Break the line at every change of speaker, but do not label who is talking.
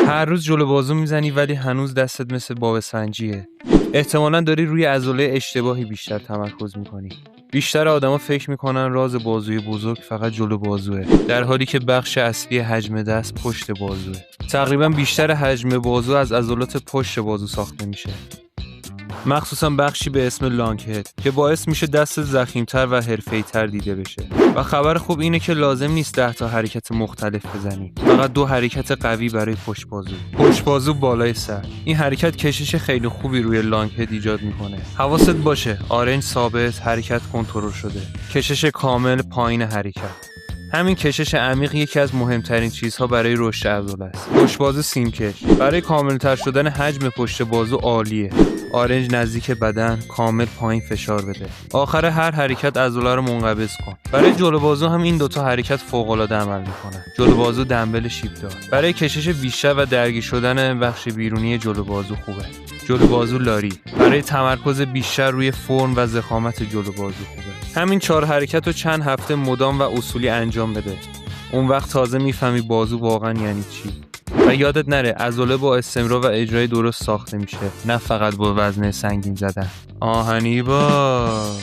هر روز جلو بازو میزنی ولی هنوز دستت مثل باب سنجیه. احتمالاً داری روی عضله اشتباهی بیشتر تمرکز میکنی. بیشتر آدما فکر میکنن راز بازوی بزرگ فقط جلو بازوه، در حالی که بخش اصلی حجم دست پشت بازوه. تقریباً بیشتر حجم بازو از عضلات پشت بازو ساخته میشه، مخصوصا بخشی به اسم لانگ هد که باعث میشه دست ضخیم‌تر و حرفه‌ای‌تر دیده بشه. و خبر خوب اینه که لازم نیست 10 تا حرکت مختلف بزنی، فقط 2 حرکت قوی برای پشت بازو. پشت بازو بالای سر. این حرکت کشش خیلی خوبی روی لانگ هد ایجاد میکنه. حواست باشه آرنج ثابت، حرکت کنترل شده، کشش کامل پایین حرکت. همین کشش عمیق یکی از مهمترین چیزها برای رشد عضله است. پشت بازو سیمکش برای کاملتر شدن حجم پشت بازو عالیه. آرنج نزدیک بدن، کامل پایین فشار بده. آخر هر حرکت عضله رو منقبض کن. برای جلو بازو هم این دوتا حرکت فوق العاده عمل میکنه. جلو بازو دمبل شیبدار برای کشش بیشتر و درگیر شدن بخش بیرونی جلو بازو خوبه. جلو بازو لاری برای تمرکز بیشتر روی فرم و ضخامت جلو بازو خوبه. همین 4 حرکت رو چند هفته مدام و اصولی انجام بده. اون وقت تازه میفهمی بازو واقعا یعنی چی. و یادت نره عضله با استمرار و اجرای درست ساخته میشه، نه فقط با وزنه سنگین زدن. آهنی با